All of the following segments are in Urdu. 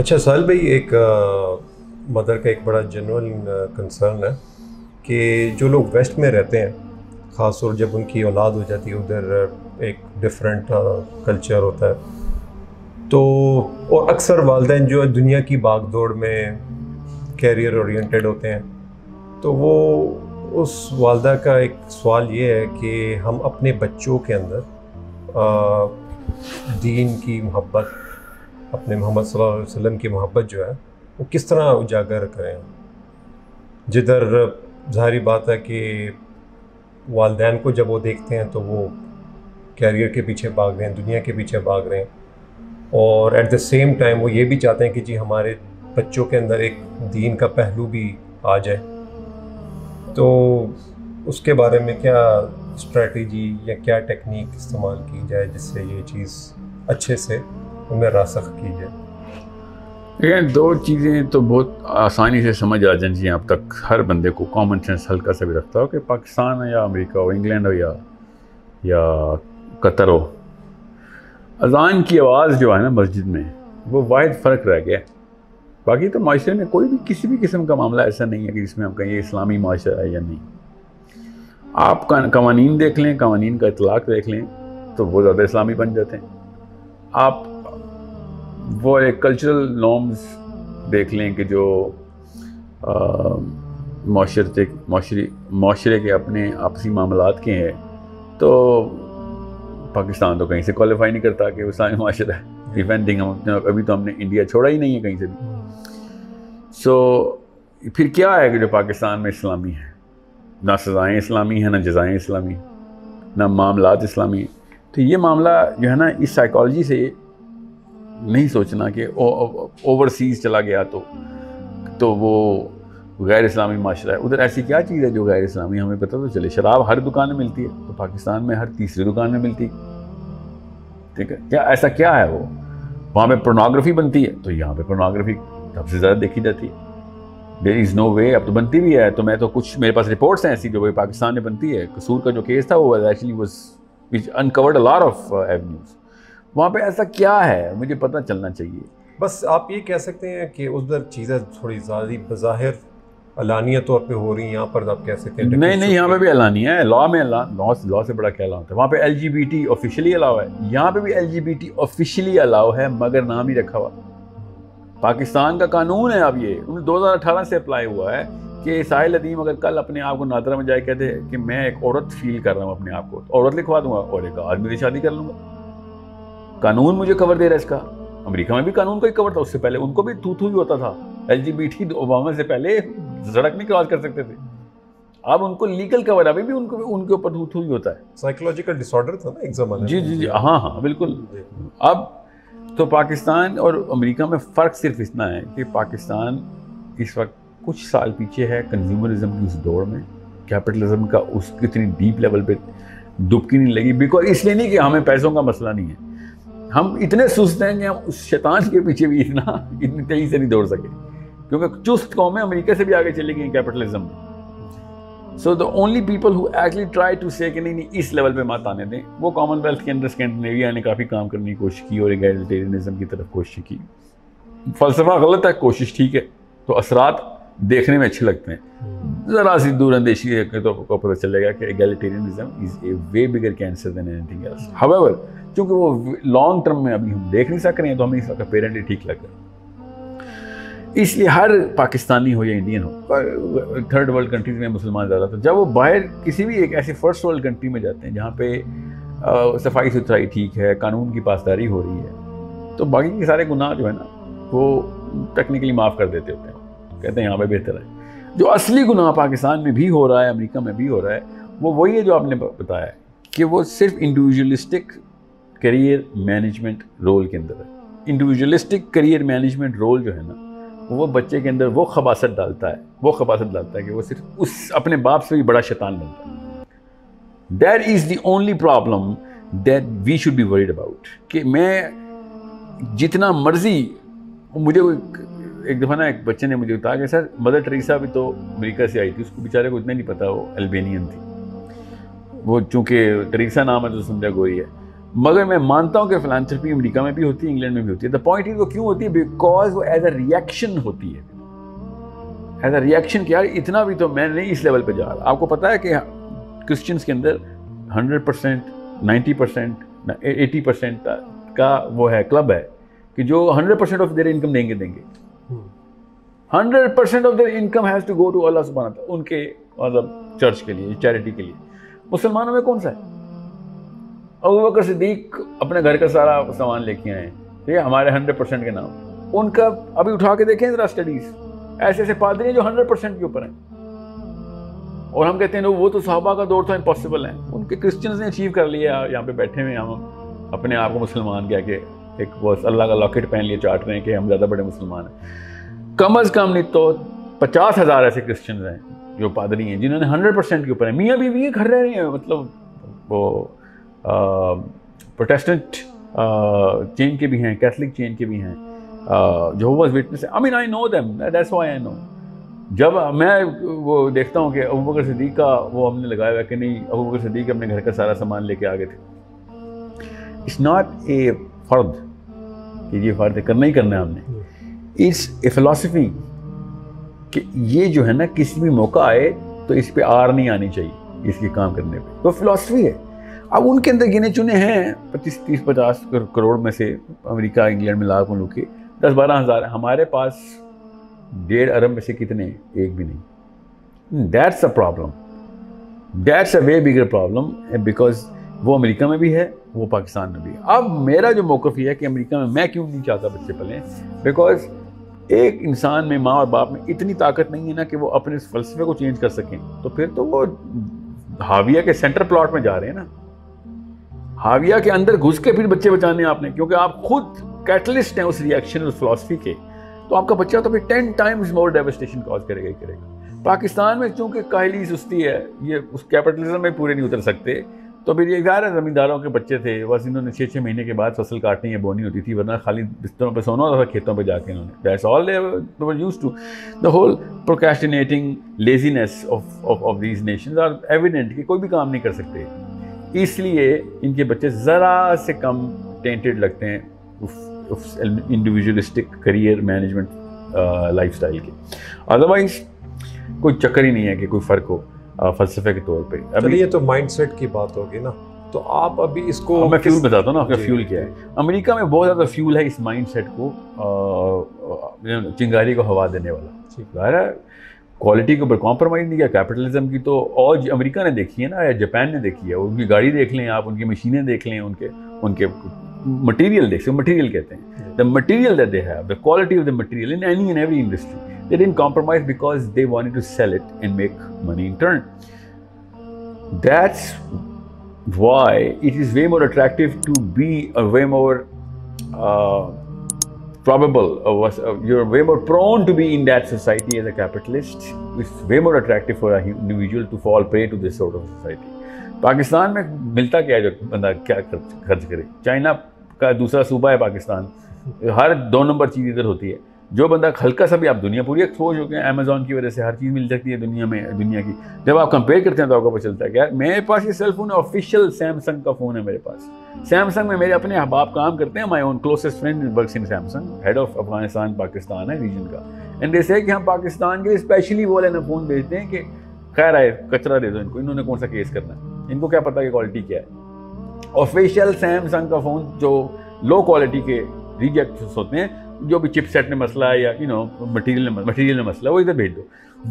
اچھا سال بھائی، ایک مدر کا ایک بڑا جنرل کنسرن ہے کہ جو لوگ ویسٹ میں رہتے ہیں، خاص طور جب ان کی اولاد ہو جاتی ہے ادھر، ایک ڈفرینٹ کلچر ہوتا ہے تو، اور اکثر والدین جو دنیا کی باغ دوڑ میں کیریئر اورینٹیڈ ہوتے ہیں، تو وہ اس والدہ کا ایک سوال یہ ہے کہ ہم اپنے بچوں کے اندر دین کی محبت، اپنے محمد صلی اللہ علیہ وسلم کی محبت جو ہے وہ کس طرح اجاگر کریں، جدھر ظاہری بات ہے کہ والدین کو جب وہ دیکھتے ہیں تو وہ کیریئر کے پیچھے بھاگ رہے ہیں، دنیا کے پیچھے بھاگ رہے ہیں، اور ایٹ دا سیم ٹائم وہ یہ بھی چاہتے ہیں کہ جی ہمارے بچوں کے اندر ایک دین کا پہلو بھی آ جائے. تو اس کے بارے میں کیا اسٹریٹجی یا کیا ٹیکنیک استعمال کی جائے جس سے یہ چیز اچھے سے ان میں راسخ کی جائے؟ لیکن دو چیزیں تو بہت آسانی سے سمجھ آ جائیں اب تک ہر بندے کو، کامن سینس ہلکا سا بھی رکھتا ہو، کہ پاکستان ہو یا امریکہ ہو، انگلینڈ ہو یا قطر ہو، اذان کی آواز جو ہے نا مسجد میں، وہ واحد فرق رہ گیا ہے. باقی تو معاشرے میں کوئی بھی کسی بھی قسم کا معاملہ ایسا نہیں ہے کہ جس میں ہم کہیں یہ اسلامی معاشرہ ہے یا نہیں. آپ قوانین دیکھ لیں، قوانین کا اطلاق دیکھ لیں تو وہ زیادہ اسلامی بن جاتے ہیں. آپ وہ ایک کلچرل نارمز دیکھ لیں کہ جو معاشرے کے اپنے آپسی معاملات کے ہیں، تو پاکستان تو کہیں سے کوالیفائی نہیں کرتا کہ وہ اسلامی معاشرہ ہے. ایونٹنگ ابھی تو ہم نے انڈیا چھوڑا ہی نہیں ہے کہیں سے بھی. سو پھر کیا ہے کہ جو پاکستان میں اسلامی ہے؟ نہ سزائیں اسلامی ہیں، نہ جزائیں اسلامی ہیں، نہ معاملات اسلامی ہیں. تو یہ معاملہ جو ہے نا، اس سائیکالوجی سے نہیں سوچنا کہ اوورسیز چلا گیا تو وہ غیر اسلامی معاشرہ ہے. ادھر ایسی کیا چیز ہے جو غیر اسلامی؟ ہمیں پتہ تو چلے. شراب ہر دکان میں ملتی ہے، تو پاکستان میں ہر تیسری دکان میں ملتی ہے. ٹھیک ہے، کیا ایسا کیا ہے؟ وہ وہاں پہ پورنوگرافی بنتی ہے تو یہاں پہ پورنوگرافی سب سے زیادہ دیکھی جاتی ہے. دیر از نو وے. اب تو بنتی بھی ہے، تو میں تو کچھ میرے پاس رپورٹس ہیں ایسی جو پاکستان میں بنتی ہے. قصور کا جو کیس تھا وہ actually which uncovered a lot of avenues. وہاں پہ ایسا کیا ہے مجھے پتہ چلنا چاہیے. بس آپ یہ کہہ سکتے ہیں کہ ادھر چیزیں تھوڑی زیادہ بظاہر علانیہ طور پہ ہو رہی ہیں، یہاں پر آپ کہہ سکتے ہیں نہیں، یہاں پہ بھی علانیہ ہے. لا میں لا سے بڑا کیا لا ہوتا ہے؟ وہاں پہ LGBT آفیشلی الاؤ ہے. یہاں پہ بھی LGBT آفیشلی الاؤ ہے، مگر نام ہی رکھا ہوا. پاکستان کا قانون ہے اب، یہ 2018 سے اپلائی ہوا ہے کہ ساحل ندیم اگر کل اپنے آپ کو نادرہ میں جائے کہتے کہ میں ایک عورت فیل کر رہا ہوں اپنے آپ کو، تو عورت لکھوا دوں گا اور ایک آدمی سے شادی کر لوں گا. قانون مجھے کور دے رہا ہے اس کا. امریکہ میں بھی قانون کا ہی کور تھا. اس سے پہلے ان کو بھی تھو ہی ہوتا تھا. LGBT اوباما سے پہلے سڑک نہیں کراس کر سکتے تھے. اب ان کو لیگل کور، ابھی بھی ان کے اوپر تھو ہی ہوتا ہے. سائیکولوجیکل ڈس آرڈر تھا نا ایک زمانے. جی ہاں بالکل. اب تو پاکستان اور امریکہ میں فرق صرف اتنا ہے کہ پاکستان اس وقت کچھ سال پیچھے ہے کنزیومرزم کی اس دور میں. کیپٹلزم کا اس کتنی ڈیپ لیول پہ ڈبکی نہیں لگی. بیکاز اس لیے نہیں کہ ہمیں پیسوں کا مسئلہ نہیں ہے، ہم اتنے سست ہیں کہ ہم اس شیطان کے پیچھے بھی اتنی تیزی سے نہیں دوڑ سکے، کیونکہ چست قومیں امریکہ سے بھی آگے چلی گئی کیپٹلزم میں. So the only people who actually try to say کہ نہیں اس لیول پہ مت آنے دیں، وہ کامن ویلتھ کے اندر اسکینڈینیویا نے کافی کام کرنے کی کوشش کی اور ایگلیٹیرینزم کی طرف کوشش کی. فلسفہ غلط ہے، کوشش ٹھیک ہے، تو اثرات دیکھنے میں اچھے لگتے ہیں. ذرا سی دور اندیشی ہے تو آپ کو پتہ چلے گا کہ ایگلیٹیرینزم از اے وے بگر کینسر دین اینی تھنگ ایلس. ہاؤیور چونکہ وہ لانگ ٹرم میں ابھی ہم دیکھ نہیں سک رہے ہیں، تو ہمیں اس وقت پیرنٹلی ٹھیک لگ رہا ہے. اس لیے ہر پاکستانی ہو یا انڈین ہو، تھرڈ ورلڈ کنٹریز میں مسلمان زیادہ، تو جب وہ باہر کسی بھی ایک ایسی فرسٹ ورلڈ کنٹری میں جاتے ہیں جہاں پہ صفائی ستھرائی ٹھیک ہے، قانون کی پاسداری ہو رہی ہے، تو باقی کے سارے گناہ جو ہے نا وہ ٹیکنیکلی معاف کر دیتے ہوتے ہیں، کہتے ہیں یہاں پہ بہتر ہے. جو اصلی گناہ پاکستان میں بھی ہو رہا ہے، امریکہ میں بھی ہو رہا ہے، وہ وہی ہے جو آپ نے بتایا ہے کہ وہ صرف انڈیویجولسٹک کیریئر مینجمنٹ رول کے اندر ہے. انڈیویجولسٹک کیریئر مینجمنٹ رول جو ہے نا، وہ بچے کے اندر وہ خباثت ڈالتا ہے کہ وہ صرف اس اپنے باپ سے بھی بڑا شیطان بنتا ہے. That is the only problem that we should be worried about. کہ میں جتنا مرضی، مجھے ایک دفعہ نا ایک بچے نے مجھے بتایا کہ سر مدر ٹریسا بھی تو امریکہ سے آئی تھی، اس کو بیچارے کو اتنا نہیں پتا وہ البینین تھی. وہ چونکہ ٹریسا نام ہے تو سمجھا گوئی ہے. مگر میں مانتا ہوں کہ فلانتھرپی امریکہ میں بھی ہوتی ہے, انگلینڈ میں بھی ہوتی ہے. دا پوائنٹ از وہ کیوں ہوتی ہے, بیکاز وہ ایز اے ریئیکشن ہوتی ہے, ایز اے ریئیکشن کہ یار اتنا بھی تو میں نہیں اس لیول پہ جا رہا. آپ کو پتا ہے کہ کرسچنس کے اندر 100%, 90%, 80% کا وہ ہے کلب ہے کہ جو 100% آف دیئر انکم دیں گے 100% of their income has to go to Allah سبحانہ وتعالی, ان کے مطلب چرچ کے لیے, چیریٹی کے لیے. مسلمانوں میں کون سا ہے؟ ابوبکر صدیق اپنے گھر کا سارا سامان لے کے آئے ہیں, ٹھیک ہے, ہمارے 100% کے نام. ان کا ابھی اٹھا کے دیکھیں ذرا اسٹڈیز, ایسے ایسے پادری ہیں جو 100% کے اوپر ہیں, اور ہم کہتے ہیں وہ تو صحابہ کا دور تھا, امپاسبل ہیں. ان کے کرسچنز نے اچیو کر لیا, یہاں پہ بیٹھے ہوئے ہم اپنے آپ کو مسلمان کہہ کے ایک وہ اللہ کا لاکٹ پہن لیے چاٹ رہے ہیں کہ ہم زیادہ بڑے مسلمان ہیں. کم از کم نہیں تو 50,000 ایسے کرسچنز ہیں جو پادری ہیں جنہوں نے 100% کے اوپر ہیں. میاں بیوی گھر رہ رہے ہیں, مطلب وہ پروٹیسٹنٹ چین کے بھی ہیں, کیتھلک چین کے بھی ہیں, جہوواز witness. I mean I know them, that's why I know. جب میں وہ دیکھتا ہوں کہ ابوبکر صدیق کا وہ ہم نے لگایا ہوا ہے کہ نہیں, ابوبکر صدیق اپنے گھر کا سارا سامان لے کے آ گئے تھے. اٹس ناٹ اے فرض کہ یہ فرض کرنا ہی کرنا ہے ہم نے. اٹس اے فلاسفی کہ یہ جو ہے نا کسی بھی موقع آئے تو اس پہ آر نہیں آنی چاہیے اس کے کام کرنے پہ. وہ فلاسفی ہے. اب ان کے اندر گنے چنے ہیں 25-30-50 کروڑ میں سے, امریکہ انگلینڈ میں لاکھ ملک کے 10-12 ہزار. ہمارے پاس 1.5 ارب میں سے کتنے؟ ایک بھی نہیں. That's a problem, that's a way bigger problem, because وہ امریکہ میں بھی ہے, وہ پاکستان میں بھی ہے. اب میرا جو موقف یہ ہے کہ امریکہ میں کیوں نہیں چاہتا بچے پلیں, بیکاز ایک انسان میں, ماں اور باپ میں اتنی طاقت نہیں ہے نا کہ وہ اپنے فلسفے کو چینج کر سکیں. تو پھر تو وہ حاویہ کے سینٹر پلاٹ میں جا رہے ہیں نا, حاویہ کے اندر گھس کے پھر بچے بچانے ہیں آپ نے, کیونکہ آپ خود کیٹلسٹ ہیں اس ریئیکشن, اس فلسفی کے. تو آپ کا بچہ تو پھر 10 times more devastation کاز کرے گا ہی کرے گا. پاکستان میں چونکہ کاہلی سستی ہے, یہ اس کیپٹلزم میں پورے نہیں اتر سکتے, تو پھر یہ ظاہر ہے زمینداروں کے بچے تھے, بس انہوں نے 6 مہینے کے بعد فصل کاٹنی یا بونی ہوتی تھی, ورنہ خالی بستروں پہ سونا ہوتا تھا کھیتوں پہ جا کے. انہوں نے that's all they were used to. The whole procrastinating laziness of these nations are evident کہ کوئی بھی کام نہیں کر سکتے. اس لیے ان کے بچے ذرا سے کم ٹینٹڈ لگتے ہیں individualistic career management life style کے. ادروائز کوئی چکر ہی نہیں ہے کہ کوئی فرق ہو فلسفے کے طور پہ. ابھی یہ تو مائنڈ سیٹ کی بات ہوگی نا, تو آپ ابھی اس کو میں فیول بتاتا ہوں نا, آپ کا فیول کیا ہے. امریکہ میں بہت زیادہ فیول ہے اس مائنڈ سیٹ کو چنگاری کو ہوا دینے والا. ظاہر ہے کوالٹی کے اوپر کمپرومائز نہیں کیا کیپٹلزم کی, تو اور امریکہ نے دیکھی ہے نا, یا جاپان نے دیکھی ہے. ان کی گاڑی دیکھ لیں آپ, ان کی مشینیں دیکھ لیں, ان کے مٹیریل دیکھ لیں. مٹیریل کہتے ہیں the material that they have, the quality of the material in any and every industry. They didn't compromise because they wanted to sell it and make money in turn. That's why it is way more attractive to be a way more probable, you're way more prone to be in that society as a capitalist. It's way more attractive for an individual to fall prey to this sort of society. Pakistan میں ملتا کیا ہے جو بندہ کیا خرچ کرے؟ چائنا کا دوسرا صوبہ ہے پاکستان, ہر 2 نمبر چیز ادھر ہوتی ہے. جو بندہ ہلکا سا بھی, آپ دنیا پوری ایکسپوز ہو گئے, امیزون کی وجہ سے ہر چیز مل سکتی ہے دنیا میں, دنیا کی. جب آپ کمپیئر کرتے ہیں تو آپ کو پتہ چلتا ہے کہ یار میرے پاس یہ سیل فون ہے, آفیشیل سیمسنگ کا فون ہے میرے پاس. سیمسنگ میں میرے اپنے احباب کام کرتے ہیں, my own closest friend works in Samsung, head of Afghanistan Pakistan ہے ریجن کا. اینڈ دے سے کہ ہم پاکستان کے اسپیشلی وہ لینا فون بھیجتے ہیں کہ خیر آئے کچرا دے دو ان کو, انہوں نے کون سا کیس کرنا ہے, ان کو کیا پتا کہ کوالٹی کیا ہے. آفیشیل سیمسنگ کا فون جو لو کوالٹی کے ریجیکٹس ہوتے ہیں, جو بھی چپ سیٹ میں مسئلہ ہے یا مٹیریل میں مسئلہ ہے, وہ ادھر بھیج دو.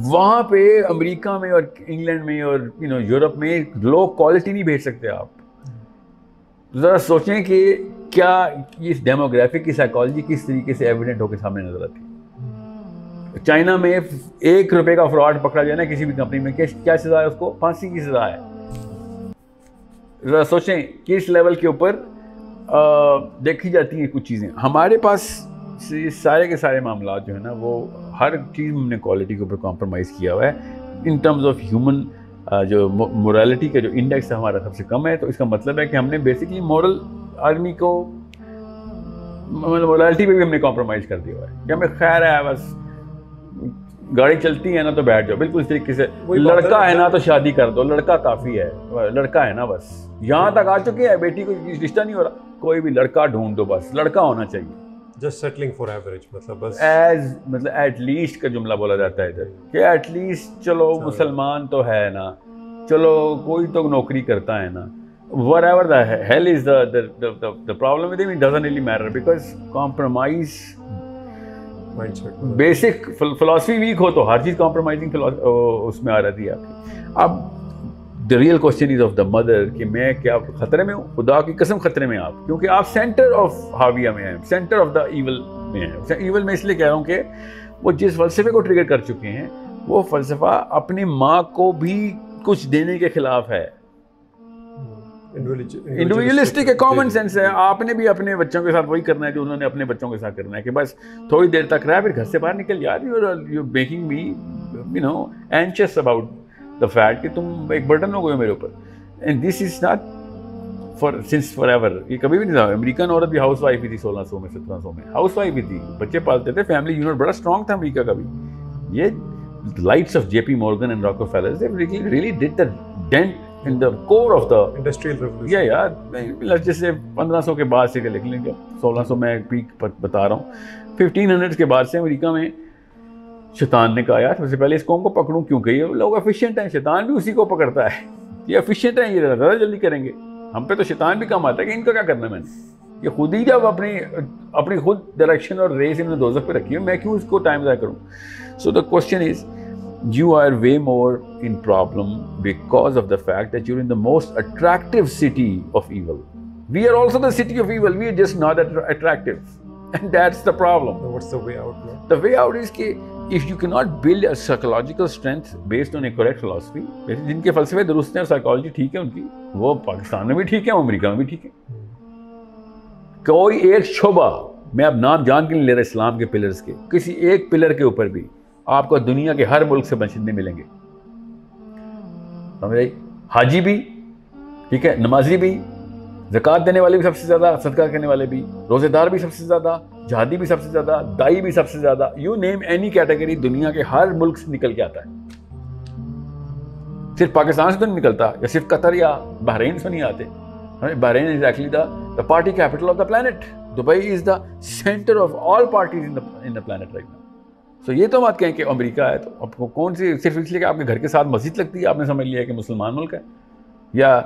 وہاں پہ امریکہ میں اور انگلینڈ میں اور یورپ میں لو کوالٹی نہیں بھیج سکتے آپ. ذرا سوچیں کہ کیا اس ڈیموگرافک کی سائیکالوجی کس طریقے سے ایویڈنٹ ہو کے سامنے نظر آتی ہے. چائنا میں 1 روپے کا فراڈ پکڑا جائے نا کسی بھی کمپنی میں, کیا سزا ہے اس کو؟ پھانسی کی سزا ہے. ذرا سوچیں کہ اس لیول کے اوپر دیکھی جاتی ہیں کچھ چیزیں. ہمارے پاس سارے کے سارے معاملات جو ہے نا, وہ ہر چیز میں ہم نے کوالٹی کے اوپر کمپرومائز کیا ہوا ہے. ان ٹرمز آف ہیومن جو مورالٹی کا جو انڈیکس ہمارا سب سے کم ہے, تو اس کا مطلب ہے کہ ہم نے بیسکلی مورل آدمی کو مورالٹی پہ بھی ہم نے کمپرومائز کر دیا ہوا ہے کہ ہمیں خیر ہے بس گاڑی چلتی ہے نا تو بیٹھ جاؤ، بالکل اس طریقے سے لڑکا ہے نا تو شادی کر دو، لڑکا کافی ہے، لڑکا ہے نا بس، یہاں تک آ چکے ہیں، بیٹی کو رشتہ نہیں ہو رہا، کوئی بھی لڑکا ڈھونڈ دو، بس لڑکا ہونا چاہیے. جسٹ سیٹلنگ فار ایوریج، مطلب بس مطلب ایٹ لیسٹ کا جملہ بولا جاتا ہے ادھر کہ ایٹ لیسٹ چلو مسلمان تو ہے نا، چلو کوئی تو نوکری کرتا ہے نا. whatever the hell is the problem with him, it doesn't really matter because compromise basic philosophy weak ہو تو ہر چیز کمپرومائزنگ اس میں آ رہتی ہے آپ کی. اب the real question is of the mother کہ میں کیا خطرے میں ہوں؟ خدا کی قسم خطرے میں آپ، کیونکہ آپ سینٹر آف ہاویہ میں ہیں، سینٹر آف دا ایول میں ہیں. ایول میں اس لیے کہہ رہا ہوں کہ وہ جس فلسفے کو ٹریگر کر چکے ہیں وہ فلسفہ اپنی ماں کو بھی کچھ دینے کے خلاف ہے، انڈیویجولسٹک ہے، کامن سینس ہے. آپ نے بھی اپنے بچوں کے ساتھ وہی کرنا ہے جو انہوں نے اپنے بچوں کے ساتھ کرنا ہے کہ بس تھوڑی دیر تک رہا پھر گھر سے باہر نکل جا. You making me you know anxious about the fact کہ تم ایک برڈن ہو گئے ہو میرے اوپر. And this is not for since for ever. یہ کبھی بھی نہیں تھا. امریکن عورت بھی ہاؤس وائف ہی تھی 1600 میں 1700 میں ہاؤس وائف ہی تھی، بچے پالتے تھے، فیملی یونٹ بڑا اسٹرانگ تھا امریکہ کا بھی. یہ lights of J P Morgan and Rockefeller they really did the dent in the core of the industrial revolution. Yeah, yeah. جیسے 1500 کے بعد سے لکھ لیں گے، 1600 میں پیک بتا رہا ہوں، 1500 کے بعد سے امریکہ میں شیطان نے کہا یار سب سے پہلے اس قوم کو پکڑوں، کیونکہ یہ لوگ ایفیشینٹ ہیں، شیطان بھی اسی کو پکڑتا ہے، یہ ایفیشینٹ ہیں، یہ زیادہ جلدی کریں گے. ہم پہ تو شیطان بھی کم آتا ہے کہ ان کا کیا کرنا ہے. میں نے یہ خود ہی جب اپنی خود ڈائریکشن اور ریس انہوں نے دوزخ پہ رکھی ہے، میں کیوں اس کو ٹائم ضائع کروں. So the question is you are way more in problem because of the fact that you're in the most attractive city of evil. We are also the city of evil, we are just not attractive, and that's the problem. So what's the way out now? The way out is کہ if you cannot build a psychological strength based on a correct philosophy, جن کے فلسفے درست ہیں اور سائیکالوجی ٹھیک ہے ان کی، وہ پاکستان میں بھی ٹھیک ہے، امریکہ میں بھی ٹھیک ہے. کوئی ایک شعبہ، میں اب نام جان کے نہیں لے رہا اسلام کے پلرز کے، کسی ایک پلر کے اوپر بھی آپ کو دنیا کے ہر ملک سے باشندے ملیں گے. سمجھ حاجی بھی ٹھیک ہے، نمازی بھی، زکوٰۃ دینے والے بھی سب سے زیادہ، صدقہ کرنے والے بھی، روزے دار بھی سب سے زیادہ، جہادی بھی سب سے زیادہ، دائی بھی سب سے زیادہ. یو نیم اینی کیٹیگری دنیا کے ہر ملک سے نکل کے آتا ہے. صرف پاکستان سے تو نہیں نکلتا، یا صرف قطر یا بحرین سے نہیں آتے. Bahrain is actually the party capital of the planet. Dubai is the centre of all parties in the planet right now. So یہ تو بات کہیں کہ امریکہ ہے تو آپ کو کون سی، صرف اس لیے کہ آپ کے گھر کے ساتھ مسجد لگتی ہے آپ نے سمجھ لیا کہ مسلمان ملک ہے، یا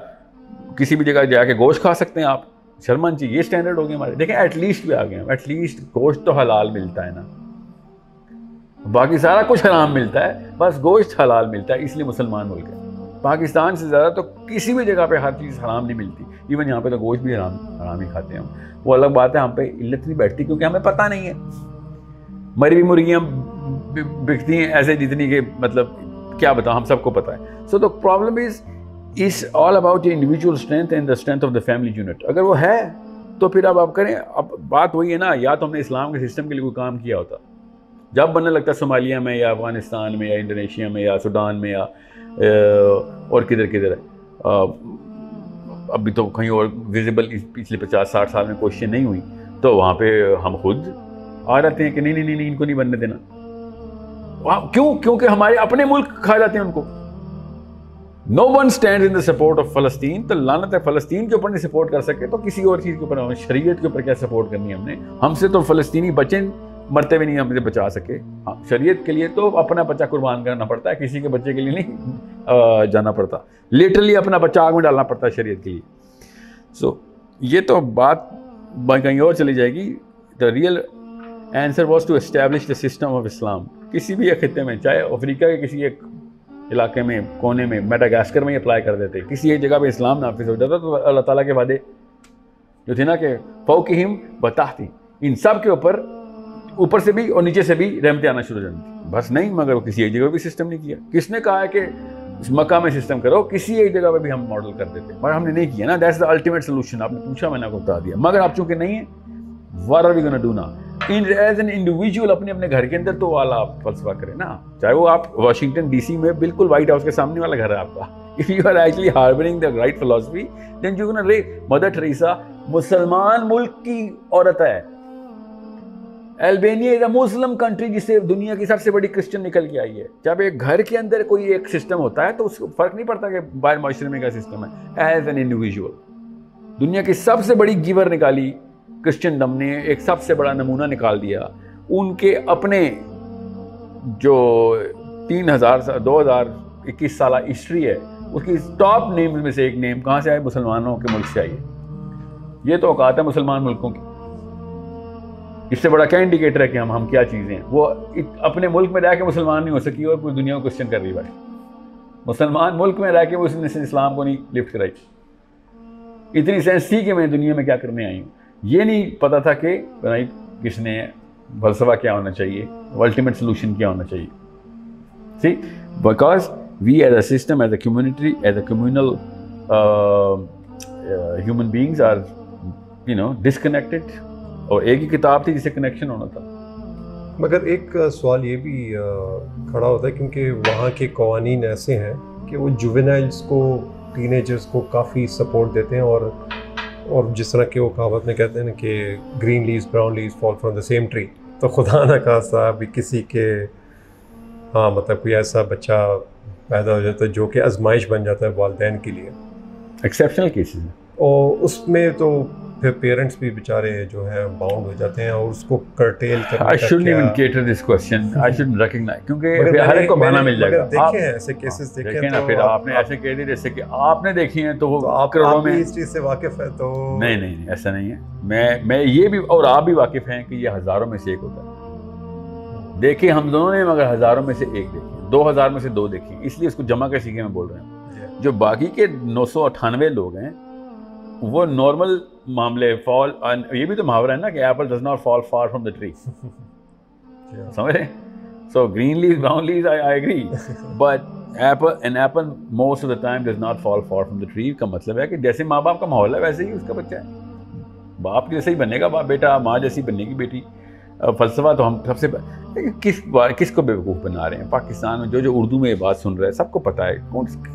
کسی بھی جگہ جا کے گوشت کھا سکتے ہیں آپ. شرمن جی یہ اسٹینڈرڈ ہو گیا ہمارے. دیکھیں ایٹ لیسٹ بھی آ گئے ہم، ایٹ لیسٹ گوشت تو حلال ملتا ہے نا، باقی سارا کچھ حرام ملتا ہے، بس گوشت حلال ملتا ہے، اس لیے مسلمان ملک ہے. پاکستان سے زیادہ تو کسی بھی جگہ پہ ہر چیز حرام نہیں ملتی. ایون یہاں پہ تو گوشت بھی حرام ہی کھاتے ہیں ہم. وہ الگ بات ہے، ہم پہ علت نہیں بیٹھتی کیونکہ ہمیں پتہ نہیں ہے. مری ہوئی مرغیاں بکتی ہیں ایسے جتنی کہ مطلب کیا بتاؤں، ہم سب کو پتہ ہے. So the problem is all about individual strength and the strength of the family unit. اگر وہ ہے تو پھر اب آپ کریں. اب بات وہی ہے نا، یا تو ہم نے اسلام کے سسٹم کے لیے کوئی کام کیا ہوتا، جب بننے لگتا ہے صومالیہ میں یا افغانستان میں یا انڈونیشیا میں یا سوڈان میں یا اور کدھر کدھر ہے، ابھی تو کہیں اور ویزیبل پچھلے 50-60 سال میں کوششیں نہیں ہوئی، تو وہاں پہ ہم خود آ جاتے ہیں کہ نہیں ان کو نہیں بننے دینا. کیوں؟ کیونکہ ہمارے اپنے ملک کھا جاتے ہیں ان کو. No one stand in the support of فلسطین. تو لعنت ہے فلسطین کے اوپر نہیں سپورٹ کر سکے تو کسی اور چیز کے اوپر، ہمیں شریعت کے اوپر کیا سپورٹ کرنی ہے ہم نے. ہم سے تو فلسطینی بچے مرتے بھی نہیں ہم سے بچا سکے. شریعت کے لیے تو اپنا بچہ قربان کرنا پڑتا ہے، کسی کے بچے کے لیے نہیں جانا پڑتا. لٹرلی اپنا بچہ آگ میں ڈالنا پڑتا ہے شریعت کے لیے. سو یہ تو بات کہیں اور چلی جائے گی. The real answer was to establish the system of Islam. کسی بھی ایک خطے میں، چاہے افریقہ کے کسی ایک علاقے میں، کونے میں، میڈاگاسکر میں اپلائی کر دیتے، کسی ایک جگہ پہ اسلام نافذ ہو جاتا تو اللہ تعالیٰ کے وعدے جو تھے نا کہ فوقہم وتحتہم، ان سب کے اوپر سے بھی اور نیچے سے بھی رحمتیں آنا شروع ہو جاتی. بس نہیں، مگر وہ کسی ایک جگہ بھی سسٹم نہیں کیا. کس نے کہا ہے کہ مکہ میں سسٹم کرو؟ کسی ایک جگہ پہ بھی ہم ماڈل کر دیتے، مگر ہم نے نہیں کیا نا. That's the ultimate solution. آپ نے پوچھا، میں نے آپ کو بتا دیا. مگر آپ چونکہ نہیں ہیں، what are we gonna do now? As an individual اپنے گھر کے اندر تو والا آپ فلسفہ کریں نا. چاہے وہ آپ واشنگٹن ڈی سی میں بالکل وائٹ ہاؤس کے سامنے والا گھر ہے آپ کا. If you are actually harboring the right philosophy, then you're gonna. Mother Teresa مسلمان ملک کی عورت ہے. البینیا از اے مسلم کنٹری جسے دنیا کی سب سے بڑی کرسچن نکل کے آئی ہے. جب ایک گھر کے اندر کوئی ایک سسٹم ہوتا ہے تو اس کو فرق نہیں پڑتا کہ باہر معاشرے میں کیا سسٹم ہے. ایز این انڈیویژول دنیا کی سب سے بڑی گیور نکالی کرسچنڈم نے, ایک سب سے بڑا نمونہ نکال دیا. ان کے اپنے جو 2021 سالہ ہسٹری ہے اس کی ٹاپ نیمز میں سے ایک نیم کہاں سے آئے؟ مسلمانوں کے ملک سے آئی ہے. یہ تو اوقات ہے مسلمان ملکوں کی. اس سے بڑا کیا انڈیکیٹر ہے کہ ہم کیا چیزیں ہیں. وہ اپنے ملک میں رہ کے مسلمان نہیں ہو سکی اور پوری دنیا کو کوسچن کر رہی بھائی. مسلمان ملک میں رہ کے وہ اس نے اسلام کو نہیں لفٹ کرائی. اتنی سینس تھی کہ میں دنیا میں کیا کرنے آئی ہوں. یہ نہیں پتا تھا کہ کس نے فلسفہ کیا ہونا چاہیے, الٹیمیٹ سولوشن کیا ہونا چاہیے. See, because we as a system, as a community, as a communal human beings are, disconnected. اور ایک ہی کتاب تھی جسے کنیکشن ہونا تھا. مگر ایک سوال یہ بھی کھڑا ہوتا ہے کیونکہ وہاں کے قوانین ایسے ہیں کہ وہ جوینائلز کو, ٹین ایجرز کو کافی سپورٹ دیتے ہیں, اور جس طرح کہ وہ کہاوت میں کہتے ہیں نا کہ green leaves brown leaves fall from the same tree. تو خدا نہ خواستہ بھی کسی کے مطلب کوئی ایسا بچہ پیدا ہو جاتا ہے جو کہ آزمائش بن جاتا ہے والدین کے لیے, ایکسیپشنل کیسز ہیں, اور اس میں تو پھر پیرنٹس بھی بیچارے جو ہیں باؤنڈ ہو جاتے ہیں اور اس کو کرٹیل کرنے کا. I shouldn't even cater this question. I shouldn't recognize کیونکہ ہر ایک کو بہانا مل جائے گا. دیکھیں ایسے کیسز دیکھیں نا, پھر آپ نے ایسے کہہ دی جیسے کہ آپ نے دیکھی ہیں تو وہ کروڑوں میں اس چیز سے واقف ہے. تو نہیں ایسا نہیں ہے. میں یہ بھی اور آپ بھی واقف ہیں کہ یہ ہزاروں میں سے ایک ہوتا ہے. دیکھیں ہم دونوں نے مگر ہزاروں میں سے ایک دیکھی, 2000 میں سے 2 دیکھی, اس لیے اس کو جمع کے سیکھے میں بول رہے ہیں. جو باقی کے 998 لوگ ہیں وہ نارمل معاملے فال. یہ بھی تو محاورہ ہے نا کہ apple does not fall far from the tree. سمجھ رہے؟ So green leaves brown leaves I agree, but apple most of the time does not fall far from the tree. کا مطلب ہے کہ جیسے ماں باپ کا ماحول ہے ویسے ہی اس کا بچہ ہے. باپ جیسے ہی بنے گا باپ بیٹا, ماں جیسی بنے گی بیٹی. فلسفہ تو ہم سب سے کس کو بیوقوف بنا رہے ہیں پاکستان میں. جو اردو میں یہ بات سن رہا ہے سب کو پتہ ہے.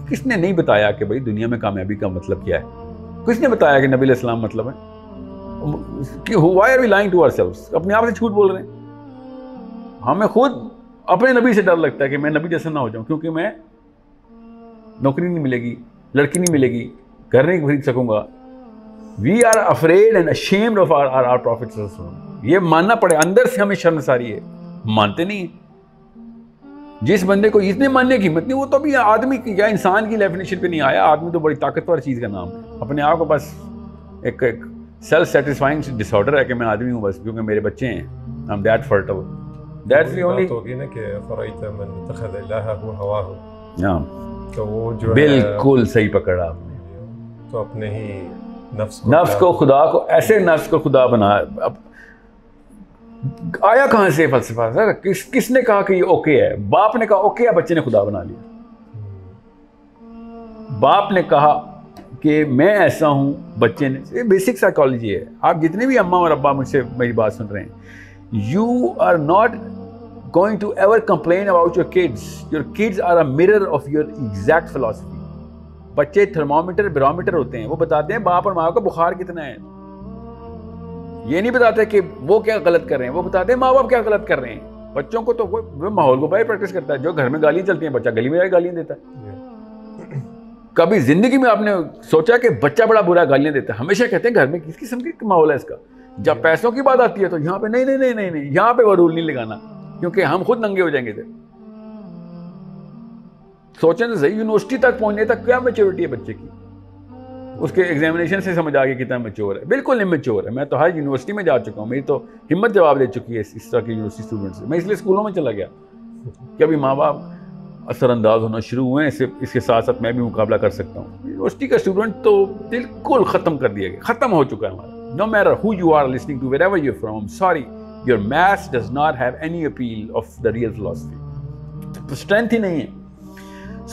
کس نے نہیں بتایا کہ بھائی دنیا میں کامیابی کا مطلب کیا ہے؟ کس نے بتایا کہ نبی علیہ السلام مطلب ہے؟ Why are we lying to ourselves? اپنے آپ سے جھوٹ بول رہے ہیں. ہمیں خود اپنے نبی سے ڈر لگتا ہے کہ میں نبی جیسا نہ ہو جاؤں, کیونکہ میں نوکری نہیں ملے گی, لڑکی نہیں ملے گی, گھر نہیں خرید سکوں گا. We are afraid and ashamed of our Prophet صلی اللہ علیہ وسلم. یہ ماننا پڑے, اندر سے ہمیں شرمساری ہے, مانتے نہیں ہیں. جس بندے کو اتنے ماننے کی ہمت نہیں, وہ تو ابھی آدمی کی یا انسان کی ڈیفینیشن پہ نہیں آیا. آدمی تو بڑی طاقتور چیز کا نام ہے. اپنے آپ کو بس ایک سیلف سیٹسفائنگ ڈس آرڈر ہے کہ میں آدمی ہوں بس کیونکہ میرے بچے ہیں. I'm that fertile. That's the only. ہوگی نا کہ فرائت من اتخذ الہ ہواہ. تو وہ جو بالکل صحیح پکڑا آپ نے. تو اپنے ہی نفس کو خدا کو ایسے نفس کو خدا بنا. اب آیا کہاں سے فلسفہ سر؟ کس نے کہا کہ یہ اوکے ہے؟ باپ نے کہا اوکے ہے, بچے نے خدا بنا لیا. باپ نے کہا کہ میں ایسا ہوں, بچے نے. یہ بیسک سائیکالوجی ہے. آپ جتنے بھی اماں اور ابا مجھ سے میری بات سن رہے ہیں, you are not going to ever complain about your kids. Your kids are a mirror of your exact philosophy. بچے تھرمومیٹر بیرومیٹر ہوتے ہیں, وہ بتاتے ہیں باپ اور ماں کا بخار کتنا ہے. یہ نہیں بتاتے کہ وہ کیا غلط کر رہے ہیں, وہ بتاتے ہیں ماں باپ کیا غلط کر رہے ہیں. بچوں کو تو وہ ماحول کو باہر پریکٹس کرتا ہے. جو گھر میں گالیاں چلتی ہیں بچہ گلی میں جا کے گالیاں دیتا ہے. کبھی زندگی میں آپ نے سوچا کہ بچہ بڑا برا گالیاں دیتا ہے؟ ہمیشہ کہتے ہیں گھر میں کس قسم کی ماحول ہے اس کا. جب پیسوں کی بات آتی ہے تو یہاں پہ نہیں, یہاں پہ وہ رول نہیں لگانا کیونکہ ہم خود ننگے ہو جائیں گے. سوچیں تو صحیح, یونیورسٹی تک پہنچنے تک کیا میچورٹی ہے بچے کی؟ اس کے ایگزامینیشن سے سمجھ آ گیا کتنا میچور ہے. بالکل امیچور ہے. میں تو ہر یونیورسٹی میں جا چکا ہوں, میری تو ہمت جواب دے چکی ہے اس طرح کے یونیورسٹی اسٹوڈنٹ سے. میں اس لیے اسکولوں میں چلا گیا کہ ابھی ماں باپ اثر انداز ہونا شروع ہوئے ہیں, اس کے ساتھ ساتھ میں بھی مقابلہ کر سکتا ہوں. یونیورسٹی کا اسٹوڈنٹ تو بالکل ختم کر دیا گیا, ختم ہو چکا ہے ہمارا. No matter who you are listening to, wherever you're from, sorry, your maths does not have any appeal of the real philosophy. Strength ہی نہیں ہے.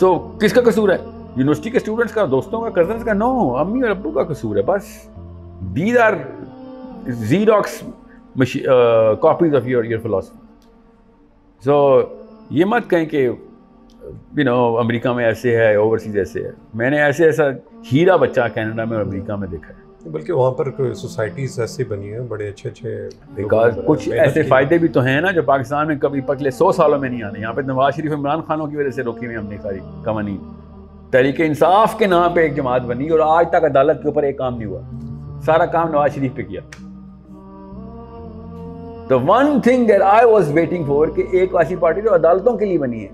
So کس کا قصور ہے؟ یونیورسٹی کے اسٹوڈنٹس کا, دوستوں کا, کزنس کا؟ نو, امی اور ابو کا قصور ہے بس. These are Xerox copies of your philosophy. So یہ مت کہیں کہ امریکہ میں ایسے ہے, اوورسیز ایسے ہے. میں نے ایسا ہیرا بچہ کینیڈا میں اور امریکہ میں دیکھا ہے. بلکہ وہاں پر سوسائٹیز ایسی بنی ہیں بڑے اچھے کچھ ایسے فائدے بھی تو ہیں نا جو پاکستان میں کبھی پچھلے 100 سالوں میں نہیں آنے. یہاں پہ نواز شریف عمران خانوں کی وجہ سے روکی ہوئی ہم نے ساری قوانین. تحریک انصاف کے نام پہ ایک جماعت بنی اور آج تک عدالت کے اوپر ایک کام نہیں ہوا. سارا کام نواز شریف پہ کیا. The one thing that I was waiting for کہ ایک ایسی پارٹی جو عدالتوں کے لیے بنی ہے.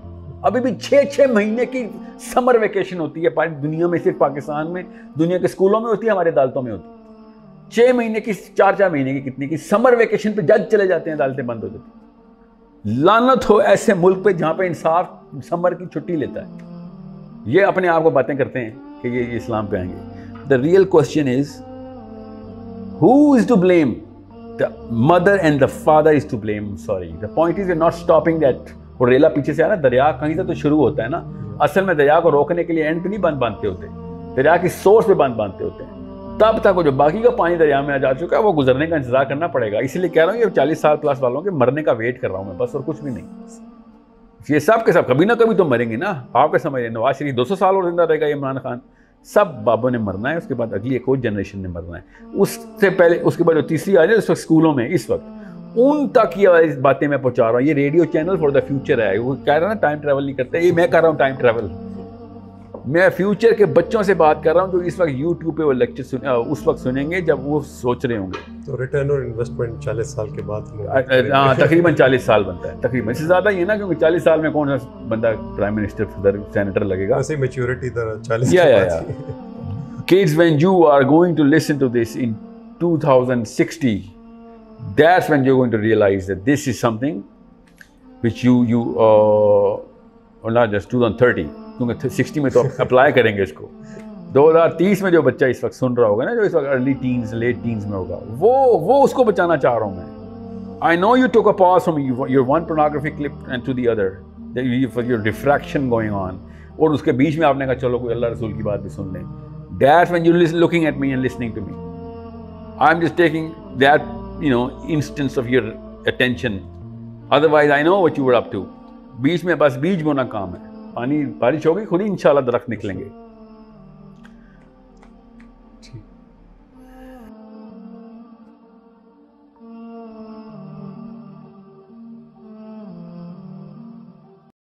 ابھی بھی 6 مہینے کی سمر ویکیشن ہوتی ہے دنیا میں, صرف پاکستان میں, دنیا کے اسکولوں میں ہوتی ہے, ہمارے عدالتوں میں ہوتی ہے. 6 مہینے کی 4 مہینے کی کتنی کی سمر ویکیشن پہ جج چلے جاتے ہیں, عدالتیں بند ہو جاتی ہیں. لعنت ہو ایسے ملک پہ جہاں پہ انصاف سمر کی چھٹی لیتا ہے. یہ اپنے آپ کو باتیں کرتے ہیں کہ یہ اسلام پہ آئیں گے. The real question is who is to blame? The mother and the father is to blame. Sorry. The point is we're not stopping that. اور ریلا پیچھے سے آ رہا ہے, دریا کہیں سے تو شروع ہوتا ہے نا. اصل میں دریا کو روکنے کے لیے اینڈ پہ نہیں بند باندھتے ہوتے, دریا کی سورس پہ بند باندھتے ہوتے ہیں. تب تک وہ جو باقی کا پانی دریا میں جا چکا ہے وہ گزرنے کا انتظار کرنا پڑے گا. اسی لیے کہہ رہا ہوں یہ 40 سال پلس والوں کے مرنے کا ویٹ کر رہا ہوں میں بس, اور کچھ بھی نہیں. یہ سب کے سب کبھی نہ کبھی تو مریں گے نا. آپ کے سمجھ رہے نواز شریف 200 سال اور زندہ رہے گا, عمران خان, سب بابوں نے مرنا ہے. اس کے بعد اگلی ایک اور جنریشن نے مرنا ہے. اس سے پہلے اس کے بعد جو تیسری آ جائے اس وقت اسکولوں میں, اس وقت ان تک یہ باتیں میں پہنچا رہا ہوں. یہ radio channel for the future ہے. وہ کہہ رہا ہے نا ٹائم ٹریول نہیں کرتے, یہ میں کر رہا ہوں ٹائم ٹریول. میں فیوچر کے بچوں سے بات کر رہا ہوں جو اس وقت یوٹیوب پہ وہ لیکچر اس وقت سنیں گے جب وہ سوچ رہے ہوں گے. تو ریٹرن اور انویسٹمنٹ 40 سال کے بعد, ہاں تقریباً 40 سال بنتا ہے, تقریباً. اس سے زیادہ یہ نا کیونکہ 40 سال میں کون سا بندہ پرائم منسٹر, صدر, سینیٹر لگے گا. ایسی میچورٹی 40 یا kids, when you are going to listen to this in 2060, that's when you're going to realize that this is something which you or not just 2030, کیونکہ 60 میں تو اپلائی کریں گے اس کو. 2030 میں جو بچہ اس وقت سن رہا ہوگا نا, جو اس وقت ارلی ٹینز لیٹ ٹینز میں ہوگا, وہ اس کو بچانا چاہ رہا ہوں میں. I know you took a pause from your one pornography clip and to the other, for your diffraction going on, اور اس کے بیچ میں آپ نے کہا چلو کوئی اللہ رسول کی بات بھی سن لیں. That's when you're looking at me and listening to me. I'm just taking that, instance of your attention. Otherwise, I know what you were up to. بیچ میں بس بیج بونا کام ہے. پانی بارش ہوگی خود ہی انشاءاللہ درخت نکلیں گے.